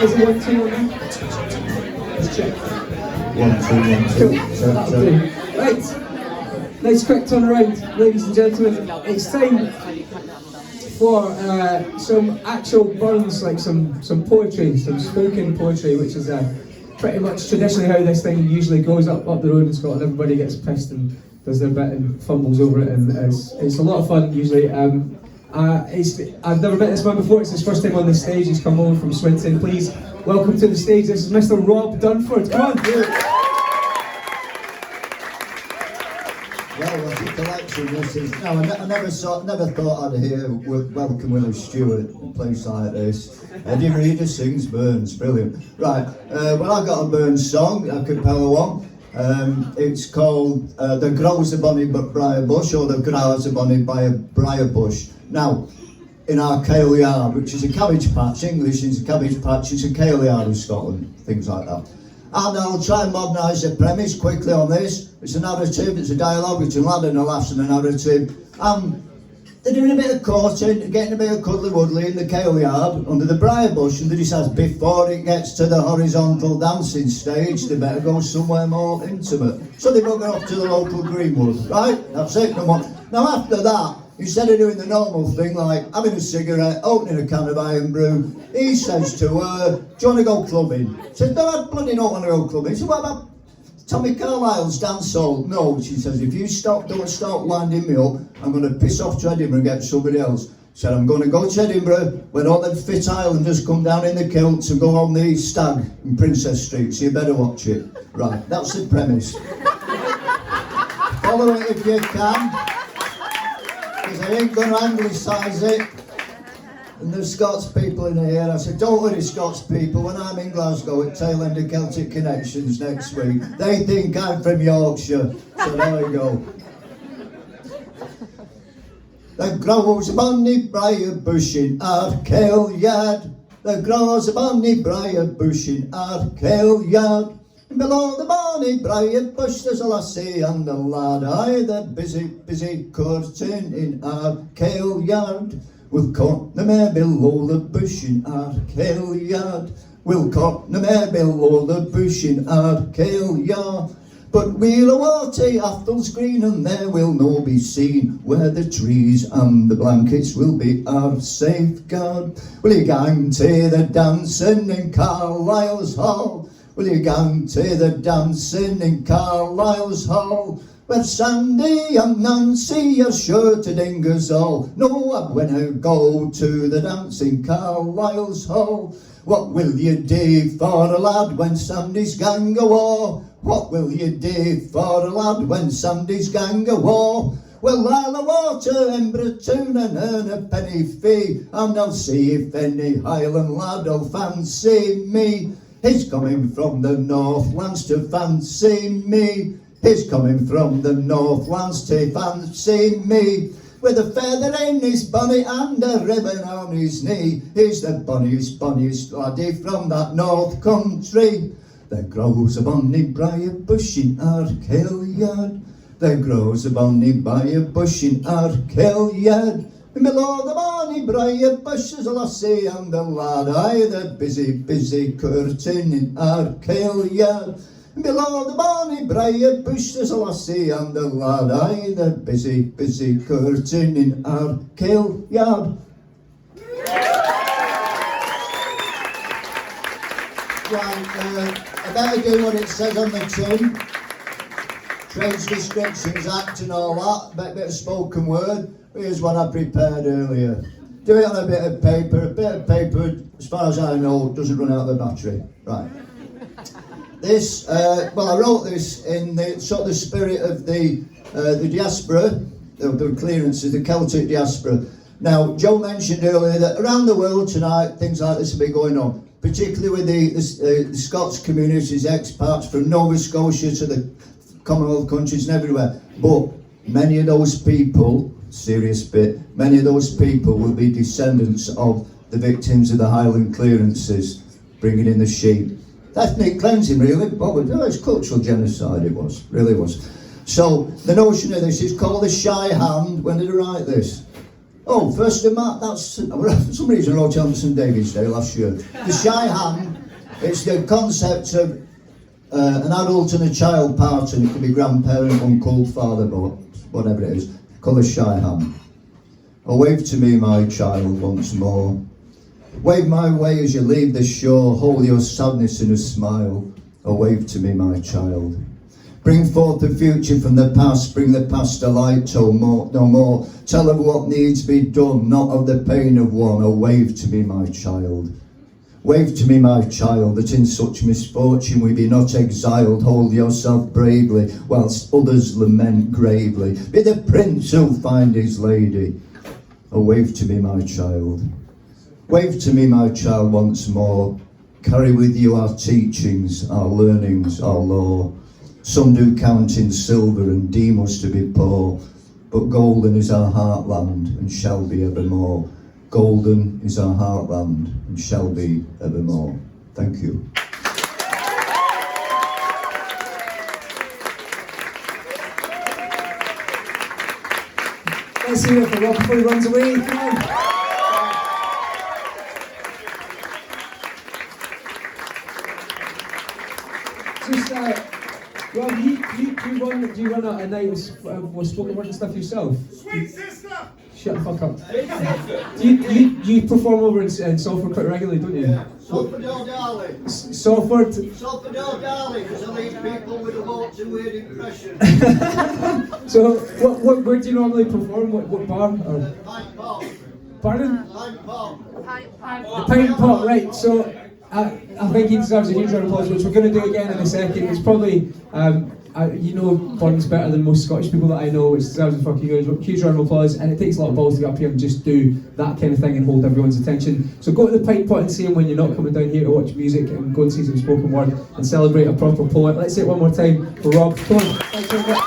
Is it 1, 2 on there? Let's check. 1, 2, 1, 2. Cool. That'll do. Right. Nice quick turn around, ladies and gentlemen. It's time for some actual burns, like some poetry, some spoken poetry, which is pretty much traditionally how this thing usually goes up the road in Scotland. Everybody gets pissed and does their bit and fumbles over it, and it's a lot of fun usually. I've never met this man before. It's his first time on the stage. He's come over from Swinton. Please welcome to the stage. This is Mr. Rob Dunford. Come on. Well, what a collection this is. No, I never thought I'd hear Welcome Willie Stewart, a place like this. Eddie Reader sings Burns, brilliant. Right, well, I've got a Burns song, a cappella one. It's called The Grows a Bonny Briar Bush, or The Grows a Bonny Briar Bush. Now, in our Kale Yard, which is a cabbage patch, English is a cabbage patch, it's a Kale Yard in Scotland, things like that. And I'll try and modernise the premise quickly on this. It's a narrative, it's a dialogue between lad and a lass and a narrative. They're doing a bit of courting, getting a bit of cuddly wuddly in the Kale Yard under the briar bush, and they decide before it gets to the horizontal dancing stage, they better go somewhere more intimate. So they bugger off to the local greenwood, right? That's it. Now after that, instead of doing the normal thing like having a cigarette, opening a can of iron brew, he says to her, do you want to go clubbing? She says, no, I bloody don't want to go clubbing. He said, what about Tommy Carlyle's dance hall? No, she says, if you don't start winding me up, I'm going to piss off to Edinburgh and get somebody else. She said, I'm going to go to Edinburgh when all them fit islanders come down in the kilts and go on the Stag in Princess Street, so you better watch it. Right, that's the premise. Follow it if you can. Because I ain't going to anglicise it. And there's Scots people in here. I said, don't worry, Scots people, when I'm in Glasgow at Tail End of Celtic Connections next week, they think I'm from Yorkshire. So there we go. There grows a bonny briar bush in our Kale Yard. There grows a bonny briar bush in our Kale Yard. And below the bonny briar bush there's a lassie and a lad. Aye, they're busy courting in our Kale Yard. We'll court the mare below the bush in our Kale Yard. We'll court the mare below the bush in our Kale Yard. But we'll water aftles green and there will no be seen, where the trees and the blankets will be our safeguard. Will you gang to the dancing in Carlisle's Hall? Will you gang to the dancing in Carlisle's Hall? Where Sandy and Nancy are sure to ding us all. No, I'm gonna go to the dance in Carlisle's Hall. What will you do for a lad when Sandy's gang go war? What will you do for a lad when Sandy's gang go war? Well, I'll water in Brittoon and earn a penny fee, and I'll see if any Highland lad'll fancy me. He's coming from the Northlands to fancy me. He's coming from the Northlands to fancy me. With a feather in his bonnet and a ribbon on his knee. He's the bonniest laddie from that north country. There grows a bonny briar bush in our Kale Yard. There grows a bonny briar bush in our Kale Yard. And below the bonny briar bush there's a lassie and a lad. Aye, they're busy courting in our Kale Yard. And below the bonny briar bush there's a lassie and a lad. Aye, they're busy courting in our Kale Yard. Right, I better do what it says on the tin. Trades Descriptions Act and all that, bit of spoken word. Here's what I prepared earlier. Do it on a bit of paper. A bit of paper, as far as I know, doesn't run out of the battery. Right. This, well, I wrote this in the sort of the spirit of the diaspora, the clearances, the Celtic diaspora. Now, Joe mentioned earlier that around the world tonight, things like this will be going on, particularly with the Scots communities, expats from Nova Scotia to the Commonwealth countries and everywhere. But many of those people, serious bit, many of those people will be descendants of the victims of the Highland clearances, bringing in the sheep. Ethnic cleansing, really, but it's cultural genocide, it was, really was. So the notion of this is called the shy hand. When did I write this? Oh, 1st of March, that's, for some reason I wrote it on St David's Day last year. The Shy Ham, it's the concept of an adult and a child part, and it could be grandparent, uncle, father, but whatever it is. Colour Shy Ham. Oh, wave to me, my child, once more. Wave my way as you leave the shore, hold your sadness in a smile. Oh, wave to me, my child. Bring forth the future from the past, bring the past to light, no more. Tell of what needs be done, not of the pain of one. Oh, wave to me, my child. Wave to me, my child, that in such misfortune we be not exiled. Hold yourself bravely, whilst others lament gravely. Be the prince who'll find his lady. Oh, wave to me, my child. Wave to me, my child, once more. Carry with you our teachings, our learnings, our law. Some do count in silver and deem us to be poor, but golden is our heartland and shall be evermore. Golden is our heartland and shall be evermore. Thank you. Let's hear it for Rob before he runs away. Come on. Just, Rob, do you run a night with spoken word and stuff yourself? Sweet sister! Shut the fuck up. You perform over in Salford quite regularly, don't you? Yeah. Salford, oh darling. Salford? Salford, oh darling, because I leave people with a walk to weird impression. So, where do you normally perform? What bar? Or? Pint Pot. Pardon? Pint Pot. The Pint Pot, right. So, I think he deserves a huge round of applause, which we're going to do again in a second. It's probably, you know Burns better than most Scottish people that I know, which deserves a fucking huge round of applause, and it takes a lot of balls to get up here and just do that kind of thing and hold everyone's attention. So go to the Pint Pot and see him when you're not coming down here to watch music, and go and see some spoken word and celebrate a proper poet. Let's say it one more time for Rob. Come on. Thanks very much.